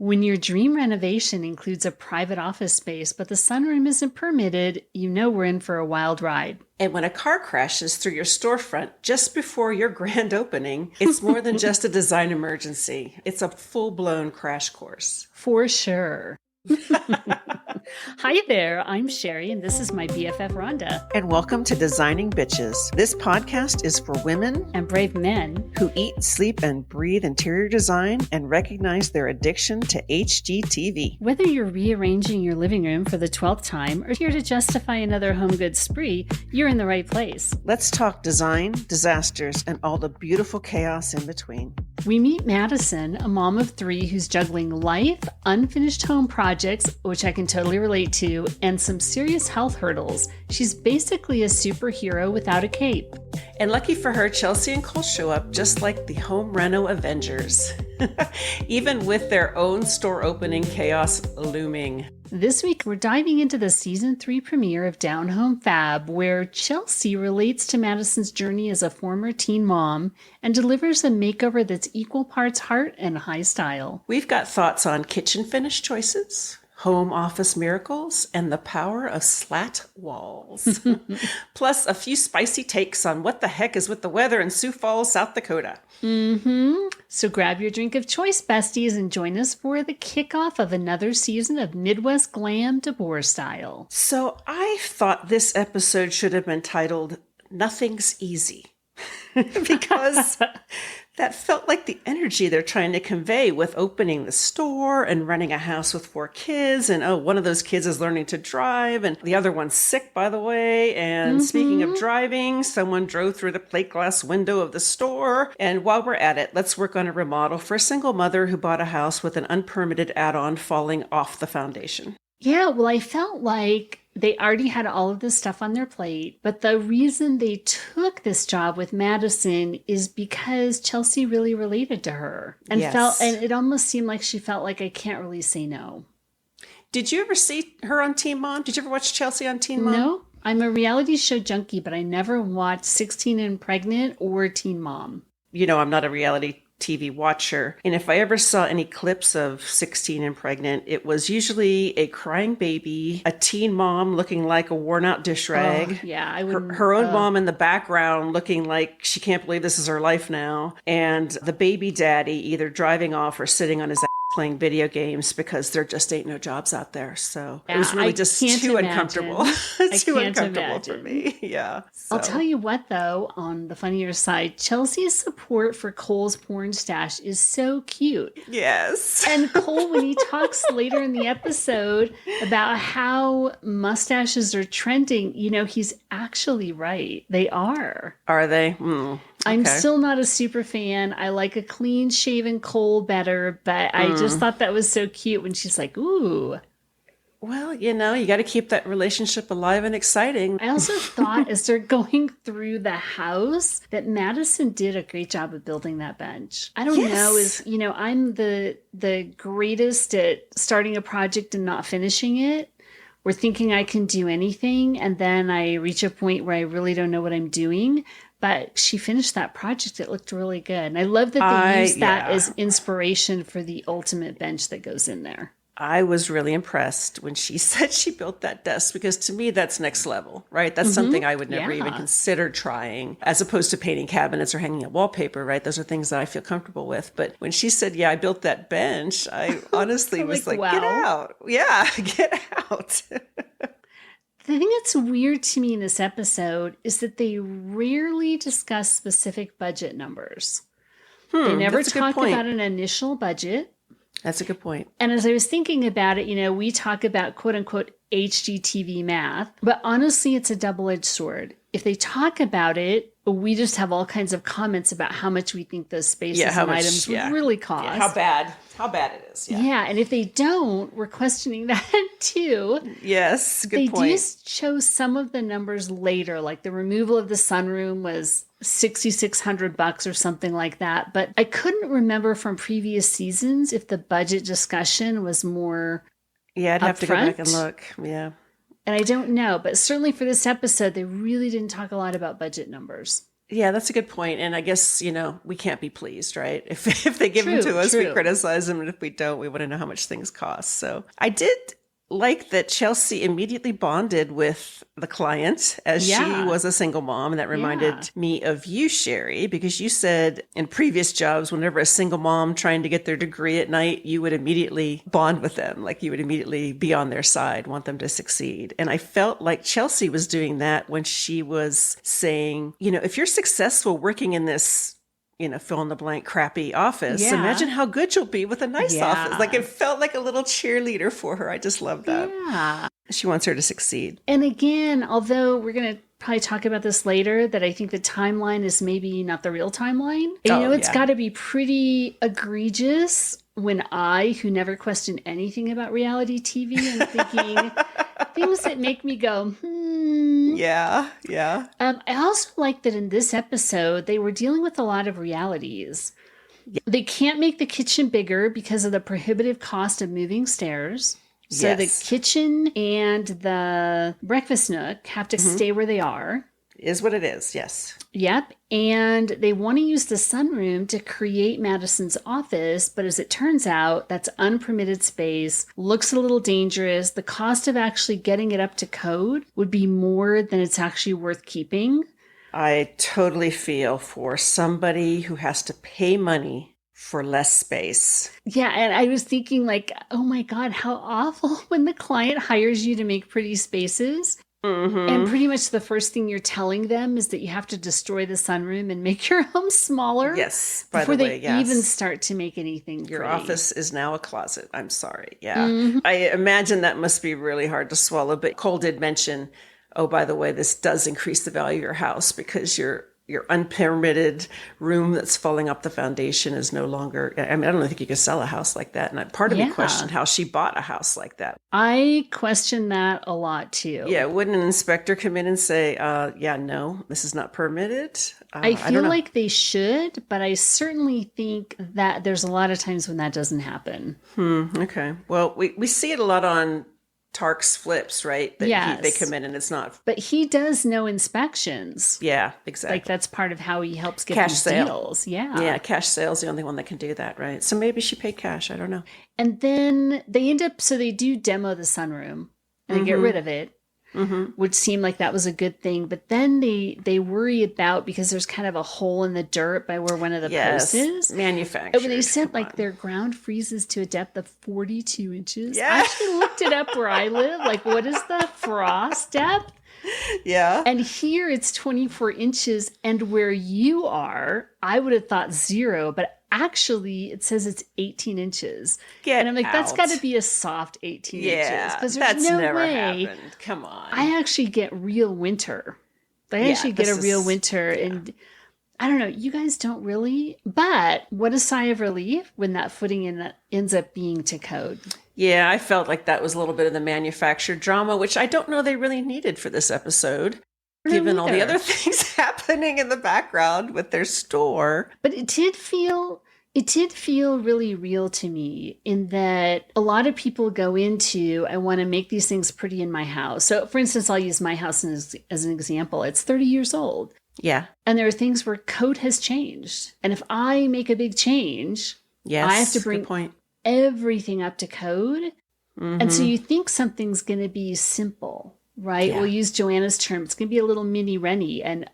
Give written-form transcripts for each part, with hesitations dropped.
When your dream renovation includes a private office space, but the sunroom isn't permitted, you know we're in for a wild ride. And when a car crashes through your storefront just before your grand opening, it's more than just a design emergency. It's a full-blown crash course. For sure. Hi there, I'm Shari, and this is my BFF Rhonda. And welcome to Designing Bitches. This podcast is for women and brave men who eat, sleep, and breathe interior design and recognize their addiction to HGTV. Whether you're rearranging your living room for the 12th time or here to justify another home goods spree, you're in the right place. Let's talk design, disasters, and all the beautiful chaos in between. We meet Madison, a mom of 3 who's juggling life, unfinished home projects, which I can totally relate to, and some serious health hurdles. She's basically a superhero without a cape. And lucky for her, Chelsea and Cole show up just like the home reno Avengers, even with their own store opening chaos looming. This week, we're diving into the season 3 premiere of Down Home Fab, where Chelsea relates to Madison's journey as a former teen mom and delivers a makeover that's equal parts heart and high style. We've got thoughts on kitchen finish choices, home office miracles, and the power of slat walls. Plus a few spicy takes on what the heck is with the weather in Sioux Falls, South Dakota. So grab your drink of choice, besties, and join us for the kickoff of another season of Midwest Glam DeBoer style. So I thought this episode should have been titled Nothing's Easy. Because that felt like the energy they're trying to convey with opening the store and running a house with 4 kids. And one of those kids is learning to drive and the other one's sick, by the way. And speaking of driving, someone drove through the plate glass window of the store. And while we're at it, let's work on a remodel for a single mother who bought a house with an unpermitted add-on falling off the foundation. Yeah, well, I felt like they already had all of this stuff on their plate, but the reason they took this job with Madison is because Chelsea really related to her and and it almost seemed like she felt like I can't really say no. Did you ever see her on Teen Mom? Did you ever watch Chelsea on Teen Mom? No, I'm a reality show junkie, but I never watched 16 and Pregnant or Teen Mom. You know, I'm not a reality TV watcher. And if I ever saw any clips of 16 and Pregnant, it was usually a crying baby, a teen mom looking like a worn out dish rag. I wouldn't. Her own mom in the background looking like she can't believe this is her life now. And the baby daddy either driving off or sitting on his ass playing video games because there just ain't no jobs out there. So it was really just too uncomfortable. Too uncomfortable for me. Yeah. So. I'll tell you what, though, on the funnier side, Chelsea's support for Cole's porn stash is so cute. Yes. And Cole, when he talks later in the episode about how mustaches are trending, you know, he's actually right. They are. Are they? I'm still not a super fan. I like a clean shaven Cole better, but I just thought that was so cute when she's like, ooh. Well, you know, you got to keep that relationship alive and exciting. I also thought as they're going through the house that Madison did a great job of building that bench. I don't know, I'm the greatest at starting a project and not finishing it, or thinking I can do anything, and then I reach a point where I really don't know what I'm doing. But she finished that project. It looked really good. And I love that they used that as inspiration for the ultimate bench that goes in there. I was really impressed when she said she built that desk, because to me, that's next level, right? That's something I would never even consider trying, as opposed to painting cabinets or hanging up wallpaper, right? Those are things that I feel comfortable with. But when she said, I built that bench, I honestly was like, wow. Get out. Yeah, get out. The thing that's weird to me in this episode is that they rarely discuss specific budget numbers. They never talk about an initial budget. That's a good point. And as I was thinking about it, you know, we talk about quote unquote HGTV math, but honestly, it's a double-edged sword. If they talk about it, we just have all kinds of comments about how much we think those spaces and items really cost. Yeah, how bad it is. Yeah, and if they don't, we're questioning that too. Yes, good point. They do show some of the numbers later, like the removal of the sunroom was $6,600 or something like that. But I couldn't remember from previous seasons if the budget discussion was more I'd have to go back and look. Yeah. And I don't know, but certainly for this episode, they really didn't talk a lot about budget numbers. Yeah, that's a good point. And I guess, we can't be pleased, right? If they give them to us, we criticize them. And if we don't, we want to know how much things cost. So I did like that Chelsea immediately bonded with the client as she was a single mom. And that reminded me of you, Shari, because you said in previous jobs, whenever a single mom trying to get their degree at night, you would immediately bond with them. Like you would immediately be on their side, want them to succeed. And I felt like Chelsea was doing that when she was saying, if you're successful working in this fill in the blank crappy office. Yeah. Imagine how good you'll be with a nice office. Like it felt like a little cheerleader for her. I just love that. Yeah. She wants her to succeed. And again, although we're going to probably talk about this later, that I think the timeline is maybe not the real timeline. And, it's got to be pretty egregious when I, who never questioned anything about reality TV and thinking things that make me go, Yeah. I also like that in this episode, they were dealing with a lot of realities. Yeah. They can't make the kitchen bigger because of the prohibitive cost of moving stairs. So the kitchen and the breakfast nook have to stay where they are. Is what it is, yes. Yep. And they want to use the sunroom to create Madison's office. But as it turns out, that's unpermitted space, looks a little dangerous. The cost of actually getting it up to code would be more than it's actually worth keeping. I totally feel for somebody who has to pay money for less space. Yeah, and I was thinking like, oh my God, how awful when the client hires you to make pretty spaces. Mm-hmm. And pretty much the first thing you're telling them is that you have to destroy the sunroom and make your home smaller. Yes, before they even start to make anything Your pretty. Office is now a closet. I'm sorry. Yeah. Mm-hmm. I imagine that must be really hard to swallow. But Cole did mention, oh, by the way, this does increase the value of your house because your unpermitted room that's falling up the foundation is no longer, I don't think you could sell a house like that. And part of me questioned how she bought a house like that. I question that a lot too. Yeah. Wouldn't an inspector come in and say, no, this is not permitted? I feel like they should, but I certainly think that there's a lot of times when that doesn't happen. Okay. Well, we see it a lot on Tark's flips, right? That they come in and it's not. But he does no inspections. Yeah, exactly. Like that's part of how he helps get cash these sale. deals. Yeah. Yeah, cash sale's the only one that can do that, right? So maybe she paid cash. I don't know. And then they they do demo the sunroom and they get rid of it, which seemed like that was a good thing. But then they worry about, because there's kind of a hole in the dirt by where one of the posts is. Manufactured. And when they said their ground freezes to a depth of 42 inches. Yeah. I actually looked it up where I live. Like, what is the frost depth? Yeah. And here it's 24 inches. And where you are, I would have thought 0, but actually it says it's 18 inches. And I'm like, that's got to be a soft 18 inches. Because there's no never way. Happened. Come on. I actually get real winter. I actually get a real winter. And I don't know, you guys don't really. But what a sigh of relief when that footing ends up being to code. Yeah, I felt like that was a little bit of the manufactured drama, which I don't know they really needed for this episode, given all the other things happening in the background with their store. But it did feel really real to me in that a lot of people go into, I want to make these things pretty in my house. So, for instance, I'll use my house as an example. It's 30 years old. Yeah. And there are things where code has changed. And if I make a big change, I have to bring everything up to code. And so you think something's going to be simple, right? Yeah. We'll use Joanna's term. It's going to be a little mini Rennie. And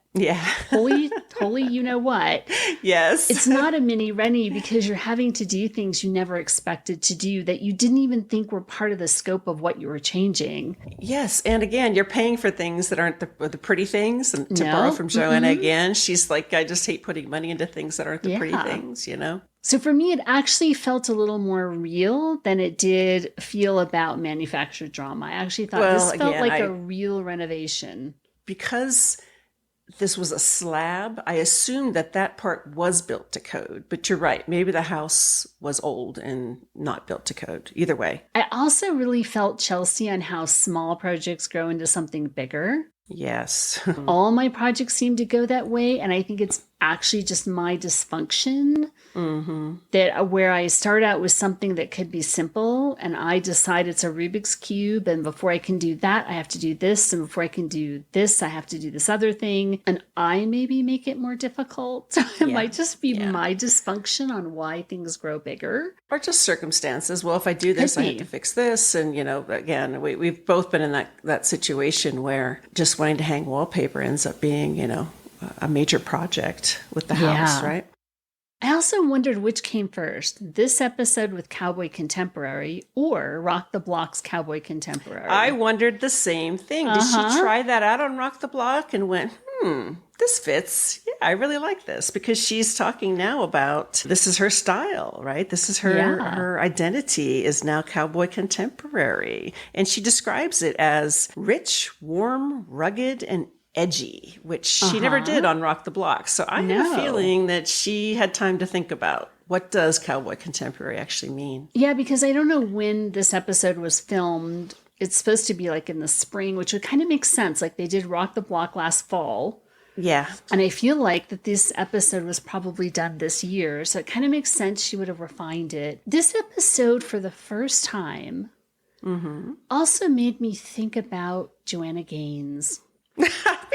holy, you know what? Yes. It's not a mini Rennie because you're having to do things you never expected to do that you didn't even think were part of the scope of what you were changing. Yes. And again, you're paying for things that aren't the pretty things. And to borrow from Joanna again, she's like, I just hate putting money into things that aren't the pretty things, So for me, it actually felt a little more real than it did feel about manufactured drama. I actually thought this felt like a real renovation. Because this was a slab, I assumed that part was built to code. But you're right. Maybe the house was old and not built to code. Either way. I also really felt Chelsea on how small projects grow into something bigger. Yes. All my projects seem to go that way. And I think it's actually just my dysfunction. That where I start out with something that could be simple, and I decide it's a Rubik's Cube, and before I can do that, I have to do this, and before I can do this, I have to do this other thing, and I maybe make it more difficult. It might just be my dysfunction on why things grow bigger. Or just circumstances. Well, if I do this, I have to fix this. And, you know, again, we've both been in that situation where just wanting to hang wallpaper ends up being, you know, a major project with the house, right? I also wondered which came first, this episode with Cowboy Contemporary or Rock the Block's Cowboy Contemporary. I wondered the same thing. Did she try that out on Rock the Block and went, this fits. Yeah, I really like this, because she's talking now about this is her style, right? This is her identity is now Cowboy Contemporary. And she describes it as rich, warm, rugged, and edgy, which she never did on Rock the Block. So I have a feeling that she had time to think about, what does Cowboy Contemporary actually mean? Yeah, because I don't know when this episode was filmed. It's supposed to be like in the spring, which would kind of make sense. Like they did Rock the Block last fall. Yeah. And I feel like that this episode was probably done this year. So it kind of makes sense she would have refined it. This episode, for the first time, also made me think about Joanna Gaines. Me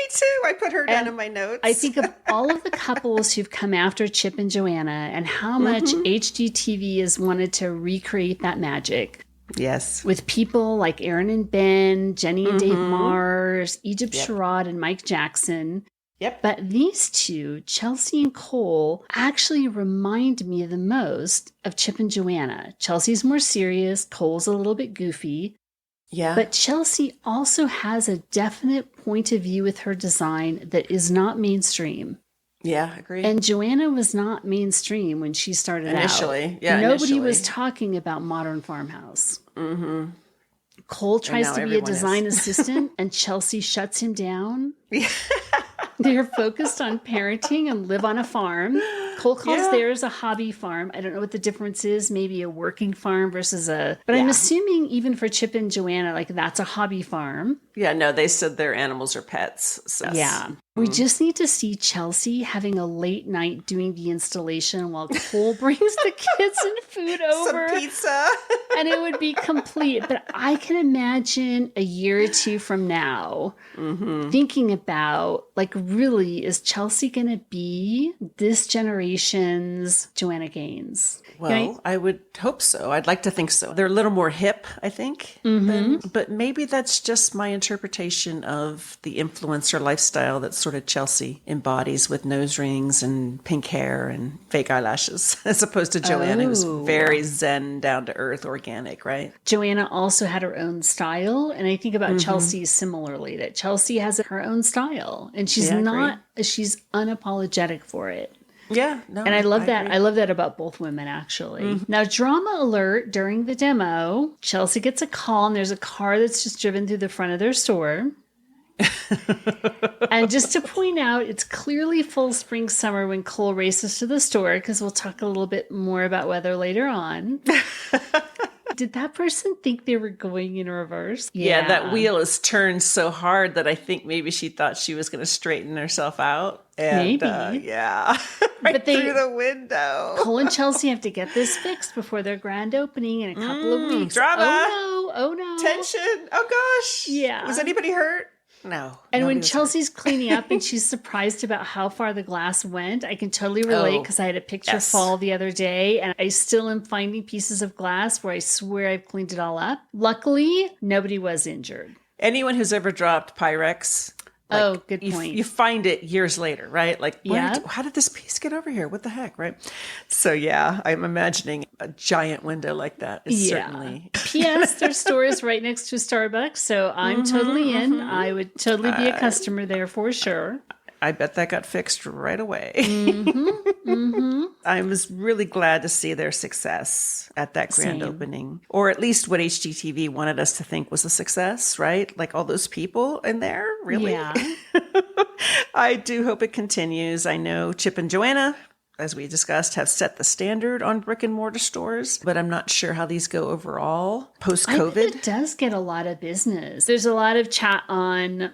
too. I put her down in my notes. I think of all of the couples who've come after Chip and Joanna and how much HGTV has wanted to recreate that magic. Yes. With people like Aaron and Ben, Jenny and Dave Mars, Egypt Sherrod and Mike Jackson. Yep. But these two, Chelsea and Cole, actually remind me the most of Chip and Joanna. Chelsea's more serious. Cole's a little bit goofy. Yeah. But Chelsea also has a definite point of view with her design that is not mainstream. Yeah, agreed. And Joanna was not mainstream when she started initially. out. Yeah, Nobody was talking about modern farmhouse. Cole tries to be a design assistant, and Chelsea shuts him down. They're focused on parenting and live on a farm. Cole calls theirs a hobby farm. I don't know what the difference is. Maybe a working farm versus a... But I'm assuming even for Chip and Joanna, like that's a hobby farm. Yeah, no, they said their animals are pets. So. Yeah. We just need to see Chelsea having a late night doing the installation while Cole brings the kids and food over. Some pizza. And it would be complete. But I can imagine a year or two from now thinking about, like, really, is Chelsea going to be this generation's Joanna Gaines? Well, I would hope so. I'd like to think so. They're a little more hip, I think. But maybe that's just my interpretation of the influencer lifestyle that sort of Chelsea embodies, with nose rings and pink hair and fake eyelashes, as opposed to Joanna, who's very zen, down to earth, organic, right? Joanna also had her own style. And I think about Chelsea similarly, that Chelsea has her own style and she's she's unapologetic for it. Yeah. No, and I love that. I love that about both women, actually. Now, drama alert during the demo. Chelsea gets a call and there's a car that's just driven through the front of their store. And just to point out, it's clearly full spring summer when Cole races to the store, because we'll talk a little bit more about weather later on. Did that person think they were going in reverse? Yeah, that wheel is turned so hard that I think maybe she thought she was going to straighten herself out. And, maybe. Right, but through the window. Cole and Chelsea have to get this fixed before their grand opening in a couple of weeks. Drama. Oh no. Tension. Oh gosh. Yeah. Was anybody hurt? No. And when Chelsea's cleaning up and she's surprised about how far the glass went, I can totally relate, because I had a picture fall the other day and I still am finding pieces of glass where I swear I've cleaned it all up. Luckily, nobody was injured. Anyone who's ever dropped Pyrex, good point. You find it years later, right? Like, how did this piece get over here? What the heck, right? So yeah, I'm imagining a giant window like that is certainly... P.S. Their store is right next to Starbucks, so I'm totally in. I would totally be a customer there for sure. I bet that got fixed right away. I was really glad to see their success at that grand opening, or at least what HGTV wanted us to think was a success, right? Like all those people in there, really? Yeah. I do hope it continues. I know Chip and Joanna as we discussed, have set the standard on brick and mortar stores, but I'm not sure how these go overall post-COVID. I bet it does get a lot of business. There's a lot of chat on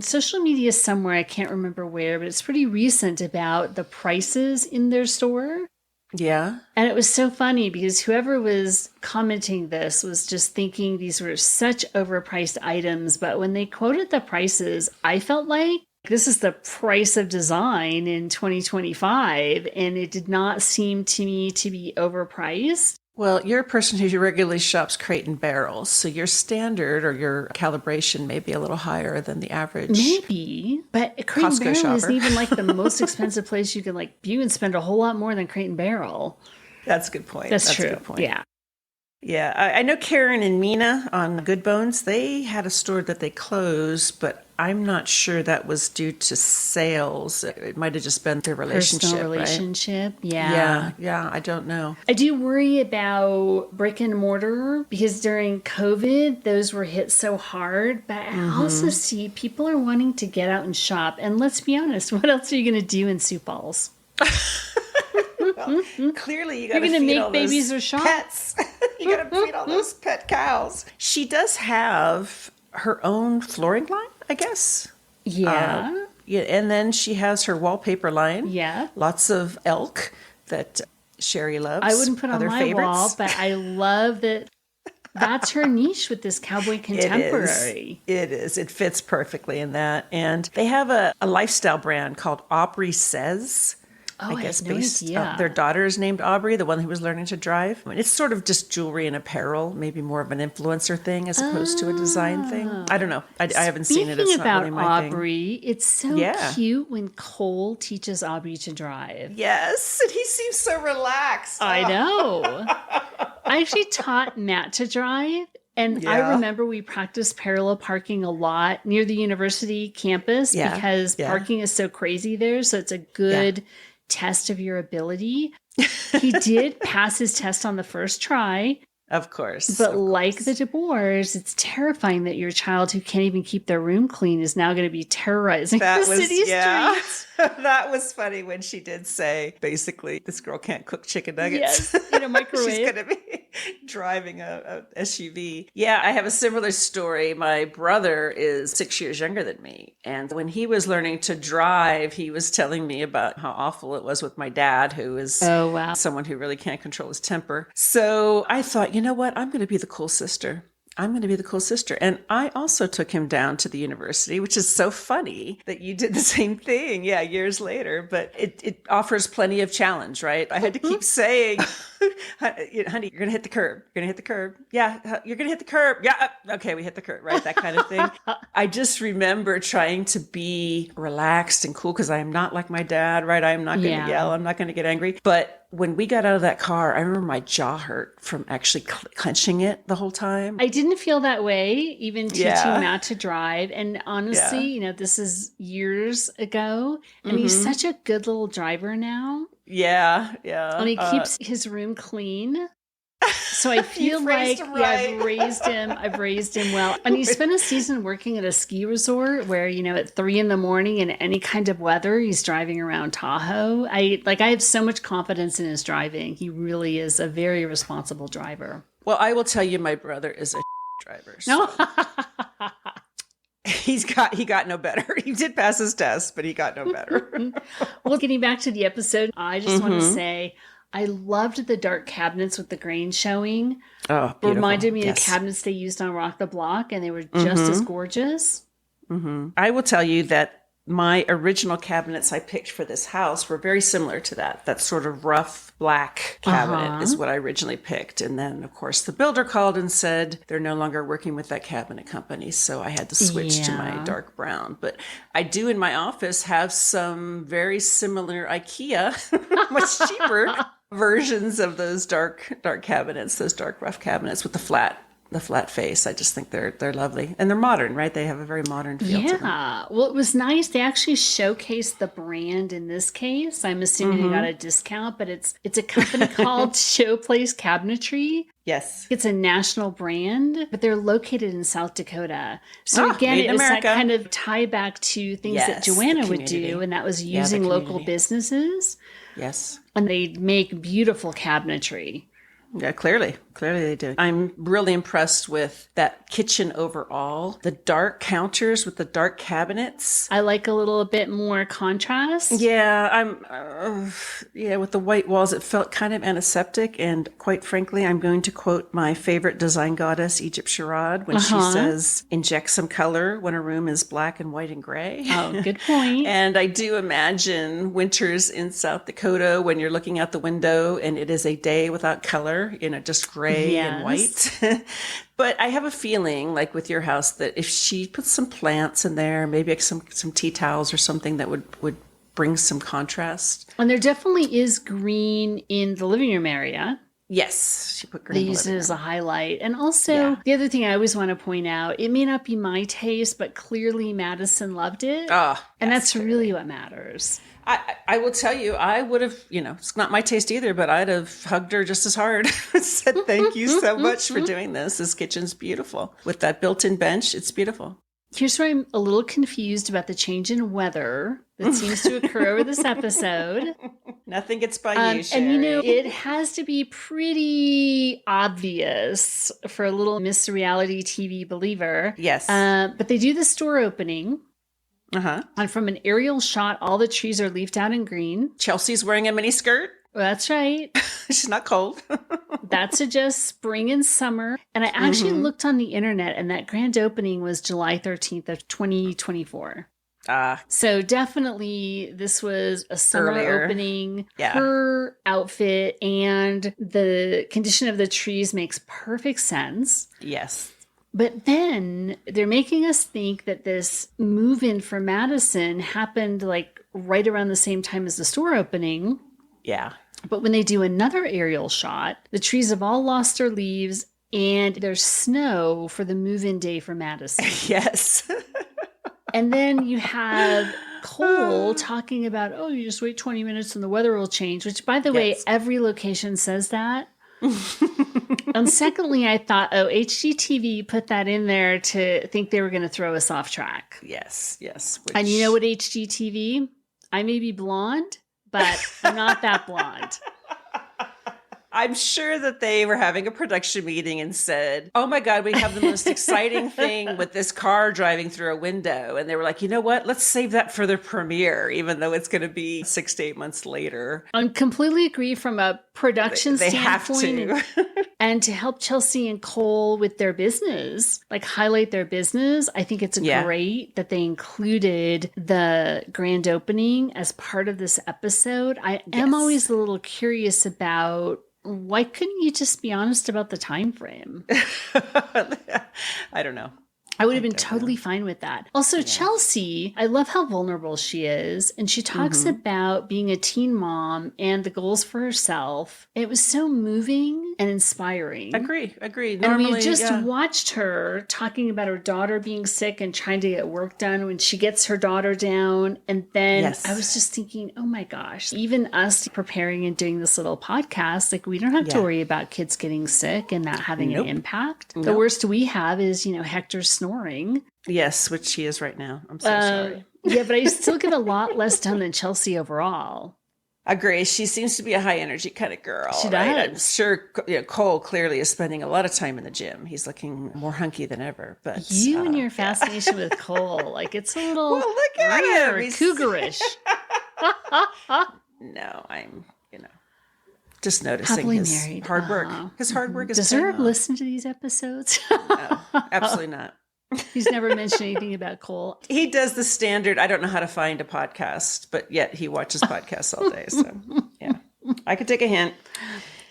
social media somewhere, I can't remember where, but it's pretty recent about the prices in their store. Yeah. And it was so funny because whoever was commenting this was just thinking these were such overpriced items. But when they quoted the prices, I felt like this is the price of design in 2025. And it did not seem to me to be overpriced. Well, you're a person who regularly shops Crate and Barrel, so your standard or your calibration may be a little higher than the average. Maybe, but Crate and Barrel shopper. isn't even like the most expensive place you can view and spend a whole lot more than Crate and Barrel. That's a good point. That's true. A good point. Yeah. Yeah, I know Karen and Mina on Good Bones, they had a store that they closed, but I'm not sure that was due to sales. It might have just been their relationship. Personal relationship, right? yeah. Yeah, I don't know. I do worry about brick and mortar because during COVID, those were hit so hard. But I also see people are wanting to get out and shop. And let's be honest, what else are you going to do in Sioux Falls? Well, clearly you got to You're going to feed make all babies those or shop? pets. You got to feed all those pet cows. She does have her own flooring line, I guess. Yeah. Yeah, and then she has her wallpaper line. Yeah. Lots of elk that Shari loves. I wouldn't put on Other my favorites. wall, but I love that that's her niche with this cowboy contemporary. It is. It fits perfectly in that. And they have a lifestyle brand called Aubrey Says. Oh, I had no idea. Their daughter is named Aubrey, the one who was learning to drive. I mean, it's sort of just jewelry and apparel, maybe more of an influencer thing as opposed to a design thing. I don't know. I haven't seen it. It's not really my thing. Aubrey, it's so cute when Cole teaches Aubrey to drive. Yes, and he seems so relaxed. I know. I actually taught Matt to drive. And I remember we practiced parallel parking a lot near the university campus because parking is so crazy there. So it's a good test of your ability. He did pass his test on the first try. Of course. But like the DeBoers, it's terrifying that your child who can't even keep their room clean is now going to be terrorizing the city streets. That was funny when she did say, basically, this girl can't cook chicken nuggets. Yes, in a microwave. She's going to be driving a SUV. Yeah, I have a similar story. My brother is 6 years younger than me. And when he was learning to drive, he was telling me about how awful it was with my dad, who is someone who really can't control his temper. So I thought, you know what? I'm going to be the cool sister. I'm going to be the cool sister. And I also took him down to the university, which is so funny that you did the same thing, years later. But it offers plenty of challenge, right? I had to keep saying, honey, you're going to hit the curb. You're going to hit the curb. Yeah, you're going to hit the curb. Yeah, okay, we hit the curb, right? That kind of thing. I just remember trying to be relaxed and cool because I am not like my dad, right? I am not going to yell. I'm not going to get angry. But when we got out of that car, I remember my jaw hurt from actually clenching it the whole time. I didn't feel that way, even teaching Matt to drive. And honestly, this is years ago. And he's such a good little driver now. Yeah. And he keeps his room clean. So I feel like I've raised him well. And he spent a season working at a ski resort where, at 3 a.m. in any kind of weather, he's driving around Tahoe. I have so much confidence in his driving. He really is a very responsible driver. Well, I will tell you, my brother is a driver. So. He got no better. He did pass his test, but he got no better. Well, getting back to the episode, I just want to say, I loved the dark cabinets with the grain showing. Oh, beautiful. Reminded me of cabinets they used on Rock the Block, and they were just as gorgeous. I will tell you that my original cabinets I picked for this house were very similar to that. That sort of rough black cabinet is what I originally picked. And then, of course, the builder called and said they're no longer working with that cabinet company. So I had to switch to my dark brown. But I do in my office have some very similar IKEA, much cheaper versions of those dark cabinets, those dark rough cabinets with the flat face. I just think they're lovely. And they're modern, right? They have a very modern feel to them. Yeah. Well, it was nice. They actually showcased the brand in this case. I'm assuming they got a discount, but it's a company called Showplace Cabinetry. Yes. It's a national brand, but they're located in South Dakota. So again, it was America. that kind of tie back to things that Joanna would do, and that was using local businesses. Yes. And they make beautiful cabinetry. Yeah, clearly they do. I'm really impressed with that kitchen overall. The dark counters with the dark cabinets. I like a little bit more contrast. Yeah, with the white walls, it felt kind of antiseptic. And quite frankly, I'm going to quote my favorite design goddess, Egypt Sherrod, when she says, inject some color when a room is black and white and gray. Oh, good point. And I do imagine winters in South Dakota when you're looking out the window and it is a day without color, just gray and white. But I have a feeling, like with your house, that if she puts some plants in there, maybe like some tea towels or something that would bring some contrast. And there definitely is green in the living room area. Yes, she put green. They use it as a highlight. And also, the other thing I always want to point out, it may not be my taste, but clearly Madison loved it. And that's really what matters. I will tell you, I would have, it's not my taste either, but I'd have hugged her just as hard. Said, thank you so much for doing this. This kitchen's beautiful. With that built-in bench, it's beautiful. Here's where I'm a little confused about the change in weather that seems to occur over this episode. Nothing gets by you, Shari. And it has to be pretty obvious for a little Miss Reality TV believer. Yes. But they do the store opening. And from an aerial shot, all the trees are leafed out in green. Chelsea's wearing a mini skirt. Well, that's right. She's not cold. That suggests spring and summer. And I actually looked on the internet, and that grand opening was July 13th of 2024. So definitely this was a summer opening. Yeah. Her outfit and the condition of the trees makes perfect sense. Yes. But then they're making us think that this move-in for Madison happened like right around the same time as the store opening. Yeah. But when they do another aerial shot, the trees have all lost their leaves and there's snow for the move-in day for Madison. Yes. And then you have Cole talking about, you just wait 20 minutes and the weather will change, which, by the way, every location says that. And secondly, I thought, HGTV put that in there to think they were going to throw us off track. Yes. And you know what, HGTV? I may be blonde, but I'm not that blonde. I'm sure that they were having a production meeting and said, oh my God, we have the most exciting thing with this car driving through a window. And they were like, you know what? Let's save that for the premiere, even though it's going to be 6 to 8 months later. I completely agree from a production standpoint. They have to. And to help Chelsea and Cole with their business, like highlight their business, I think it's great that they included the grand opening as part of this episode. I am always a little curious about, why couldn't you just be honest about the time frame? I don't know. I would have been totally fine with that. Also, Chelsea, I love how vulnerable she is. And she talks about being a teen mom and the goals for herself. It was so moving and inspiring. Agree. Normally, and we just watched her talking about her daughter being sick and trying to get work done when she gets her daughter down. And then I was just thinking, oh my gosh, even us preparing and doing this little podcast, like we don't have to worry about kids getting sick and that having an impact. The worst we have is, Hector's snoring. Yes, which she is right now. I'm so sorry. Yeah, but I still get a lot less done than Chelsea overall. Agree. She seems to be a high energy kind of girl. She does. I'm sure Cole clearly is spending a lot of time in the gym. He's looking more hunky than ever. But you and your fascination with Cole, like it's a little look at him. He's cougarish. No, I'm just noticing happily his married. hard work. His hard work is. Does Herb listen to these episodes? No, absolutely not. He's never mentioned anything about Cole. He does the standard, I don't know how to find a podcast, but yet he watches podcasts all day. So, yeah, I could take a hint.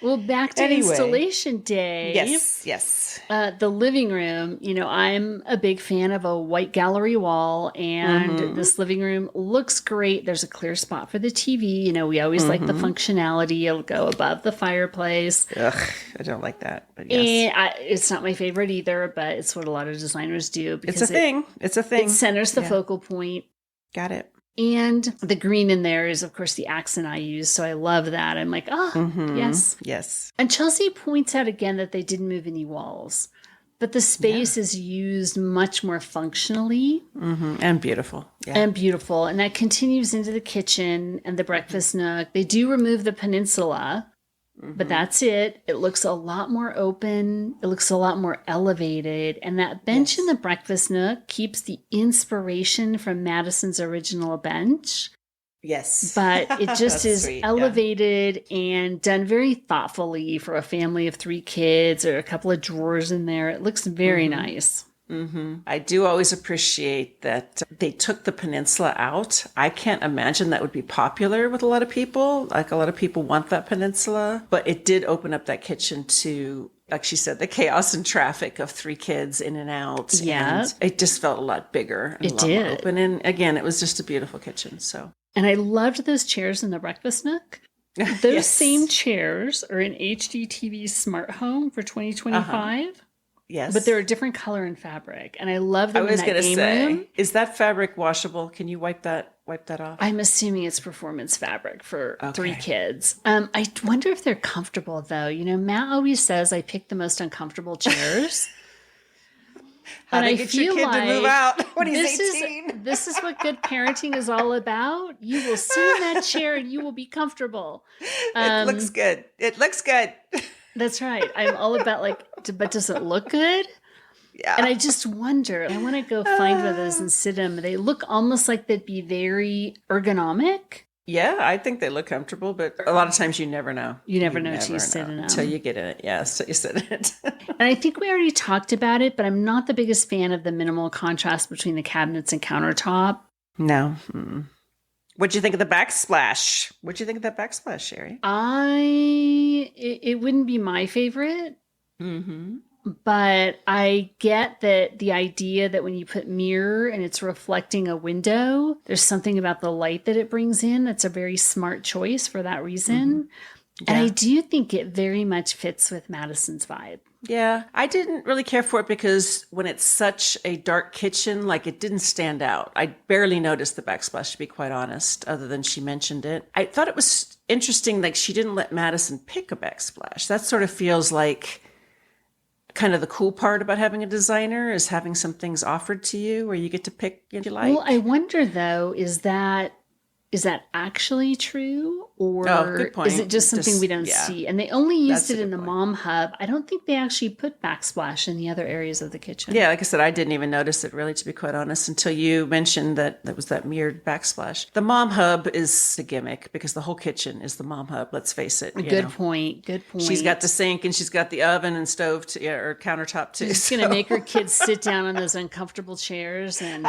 Well, back to installation day. Yes. The living room, I'm a big fan of a white gallery wall, and this living room looks great. There's a clear spot for the TV. We always like the functionality. It'll go above the fireplace. Ugh, I don't like that, but yes. And it's not my favorite either, but it's what a lot of designers do. Because It's a thing. It centers the focal point. Got it. And the green in there is, of course, the accent I use. So I love that. I'm like, yes. Yes. And Chelsea points out again that they didn't move any walls. but the space is used much more functionally. And beautiful. Yeah. And beautiful. And that continues into the kitchen and the breakfast nook. They do remove the peninsula, but that's it. It looks a lot more open. It looks a lot more elevated. And that bench in the breakfast nook keeps the inspiration from Madison's original bench. Yes. But it just is sweet, elevated and done very thoughtfully for a family of 3 kids or a couple of drawers in there. It looks very nice. I do always appreciate that they took the peninsula out. I can't imagine that would be popular with a lot of people. Like a lot of people want that peninsula, but it did open up that kitchen to, like she said, the chaos and traffic of 3 kids in and out. Yeah. And it just felt a lot bigger and a lot more open. And again, it was just a beautiful kitchen. So. And I loved those chairs in the breakfast nook. Those same chairs are in HGTV's smart home for 2025. Yes. But they're a different color and fabric. And I love them in that game room. Is that fabric washable? Can you wipe that off? I'm assuming it's performance fabric for 3 kids. I wonder if they're comfortable, though. You know, Matt always says I pick the most uncomfortable chairs. How to get your kid to move out when he's 18. This is what good parenting is all about. You will sit in that chair and you will be comfortable. It looks good. It looks good. That's right. I'm all about but does it look good? Yeah. And I just wonder, I want to go find one of those and sit them. They look almost like they'd be very ergonomic. Yeah, I think they look comfortable, but a lot of times you never know. You never know until you sit in them. Until you get in it. Yeah, until you sit in it. And I think we already talked about it, but I'm not the biggest fan of the minimal contrast between the cabinets and countertop. No. What'd you think of the backsplash? What'd you think of that backsplash, Shari? It wouldn't be my favorite. But I get that the idea that when you put mirror and it's reflecting a window, there's something about the light that it brings in. That's a very smart choice for that reason. And I do think it very much fits with Madison's vibe. Yeah, I didn't really care for it because when it's such a dark kitchen, like it didn't stand out. I barely noticed the backsplash, to be quite honest, other than she mentioned it. I thought it was interesting, like she didn't let Madison pick a backsplash. That sort of feels like kind of the cool part about having a designer is having some things offered to you where you get to pick if you like. Well, I wonder though, is that actually true? Or good point. Is it just something we don't see? And they only used it in the mom hub. I don't think they actually put backsplash in the other areas of the kitchen. Yeah, like I said, I didn't even notice it really, to be quite honest, until you mentioned that was that mirrored backsplash. The mom hub is the gimmick because the whole kitchen is the mom hub, let's face it. Good point. She's got the sink and she's got the oven and stove or countertop too. She's going to make her kids sit down on those uncomfortable chairs and...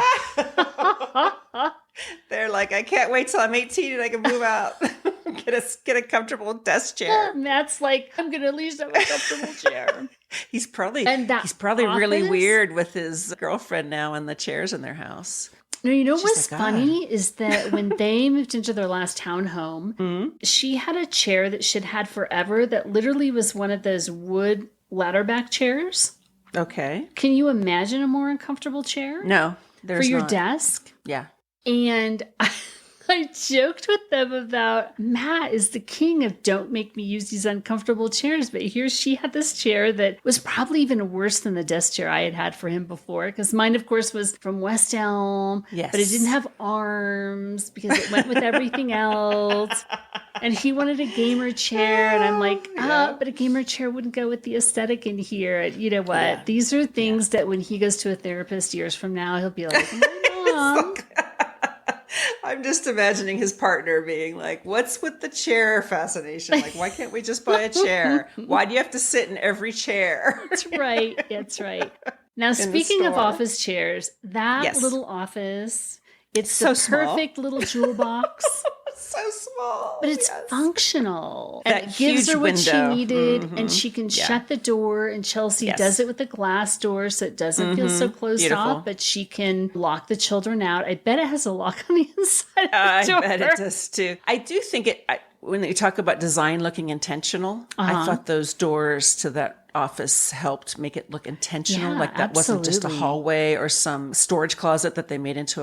They're like, I can't wait till I'm 18 and I can move out. get a comfortable desk chair. Matt's like, I'm gonna at least have a comfortable chair. He's probably office? really weird with his girlfriend now and the chairs in their house. No, you know what's funny is that when they moved into their last townhome, she had a chair that she'd had forever that literally was one of those wood ladder back chairs. Okay. Can you imagine a more uncomfortable chair? No, there's for your not. Desk? Yeah. And I joked with them about Matt is the king of don't make me use these uncomfortable chairs. But here she had this chair that was probably even worse than the desk chair I had for him before. Because mine, of course, was from West Elm. Yes. But it didn't have arms because it went with everything else. And he wanted a gamer chair. And I'm like, but a gamer chair wouldn't go with the aesthetic in here. And you know what? Yeah. These are things that when he goes to a therapist years from now, he'll be like, Mom. I'm just imagining his partner being like, what's with the chair fascination? Like, why can't we just buy a chair? Why do you have to sit in every chair? That's right. That's right. Now, speaking of office chairs, that little office, it's so the perfect little jewel box. So small. But it's functional. And it gives her what she needed, and she can shut the door. And Chelsea does it with a glass door, so it doesn't feel so closed off, but she can lock the children out. I bet it has a lock on the inside of the door. I bet it does too. I do think when you talk about design looking intentional, I thought those doors to that office helped make it look intentional. Yeah, Like that wasn't just a absolutely. hallway or some storage closet that they made into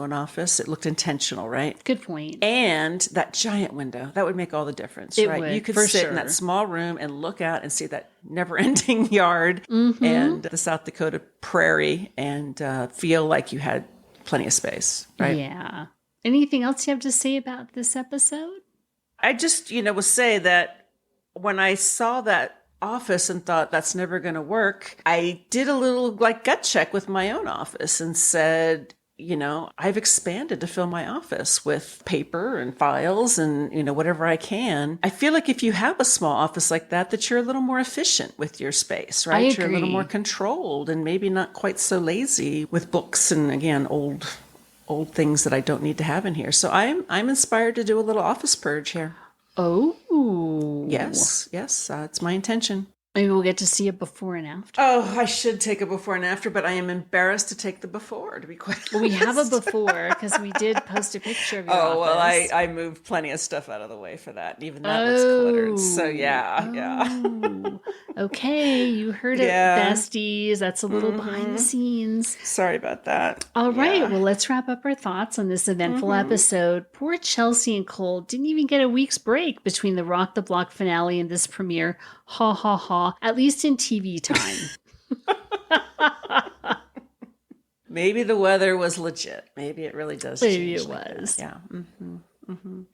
an office. It looked intentional, right? Good point. And that giant window, that would make all the difference, It right? would, You could for sit in that sure. small room and look out and see that never-ending yard and the South Dakota prairie and feel like you had plenty of space, right? Yeah. Anything else you have to say about this episode? I just, will say that when I saw that office and thought that's never going to work, I did a little like gut check with my own office and said, I've expanded to fill my office with paper and files and, whatever I can. I feel like if you have a small office like that you're a little more efficient with your space, right? I You're a little agree. more controlled and maybe not quite so lazy with books and, again, old things that I don't need to have in here. So I'm inspired to do a little office purge here. Oh. Yes, it's my intention. Maybe we'll get to see a before and after. Oh, I should take a before and after, but I am embarrassed to take the before, to be quite honest. Well, we have a before because we did post a picture of your Oh, well, office. I moved plenty of stuff out of the way for that. And even that looks cluttered. So, yeah. Oh. Okay, you heard it, Yeah. besties. That's a little behind the scenes. Sorry about that. All right, Yeah. well, let's wrap up our thoughts on this eventful episode. Poor Chelsea and Cole didn't even get a week's break between the Rock the Block finale and this premiere. Ha ha ha. At least in TV time. Maybe the weather was legit. Maybe it really does Maybe change it like that. was. Yeah.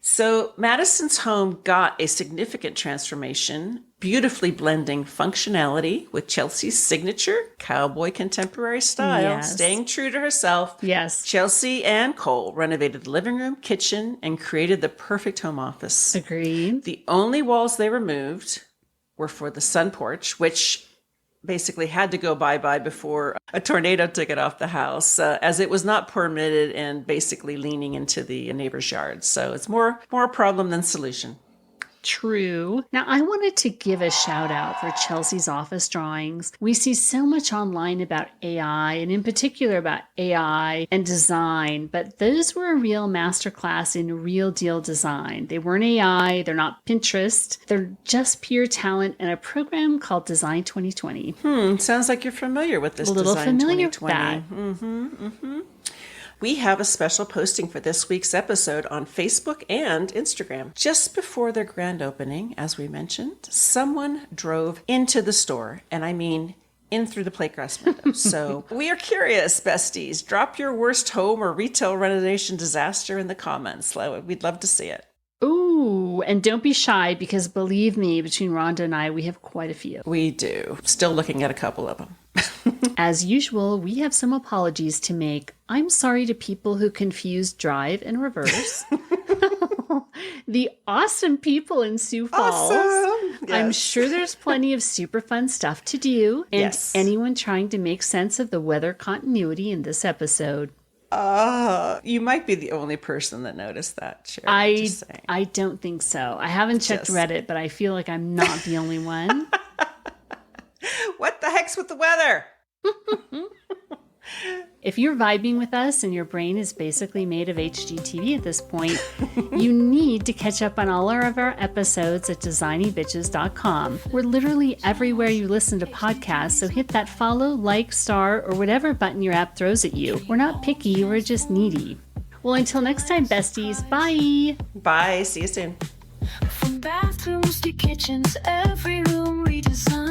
So Madison's home got a significant transformation, beautifully blending functionality with Chelsea's signature cowboy contemporary style, Yes. staying true to herself. Yes. Chelsea and Cole renovated the living room, kitchen, and created the perfect home office. Agreed. The only walls they removed were for the sun porch, which basically had to go bye-bye before a tornado took it off the house, as it was not permitted and basically leaning into the neighbor's yard. So it's more a problem than solution. True. Now, I wanted to give a shout out for Chelsea's office drawings. We see so much online about AI, and in particular about AI and design, but those were a real masterclass in real deal design. They weren't AI, they're not Pinterest, they're just pure talent and a program called Design 2020. Sounds like you're familiar with this A little Design familiar with 2020. that. We have a special posting for this week's episode on Facebook and Instagram. Just before their grand opening, as we mentioned, someone drove into the store, and I mean in through the plate glass window. So we are curious, besties. Drop your worst home or retail renovation disaster in the comments. We'd love to see it. Ooh, and don't be shy because believe me, between Rhonda and I, we have quite a few. We do. Still looking at a couple of them. As usual, we have some apologies to make. I'm sorry to people who confuse drive and reverse. The awesome people in Sioux Falls. Awesome. I'm Yes. sure there's plenty of super fun stuff to do. And Yes. anyone trying to make sense of the weather continuity in this episode. You might be the only person that noticed that, Shari. Just saying. I don't think so. I haven't checked Just- Reddit, but I feel like I'm not the only one. What the heck's with the weather? If you're vibing with us and your brain is basically made of HGTV at this point, you need to catch up on all of our episodes at designingbitches.com. We're literally everywhere you listen to podcasts, so hit that follow, like, star, or whatever button your app throws at you. We're not picky, we're just needy. Well, until next time, besties, bye! Bye. See you soon. From bathrooms to kitchens, every room redesigned.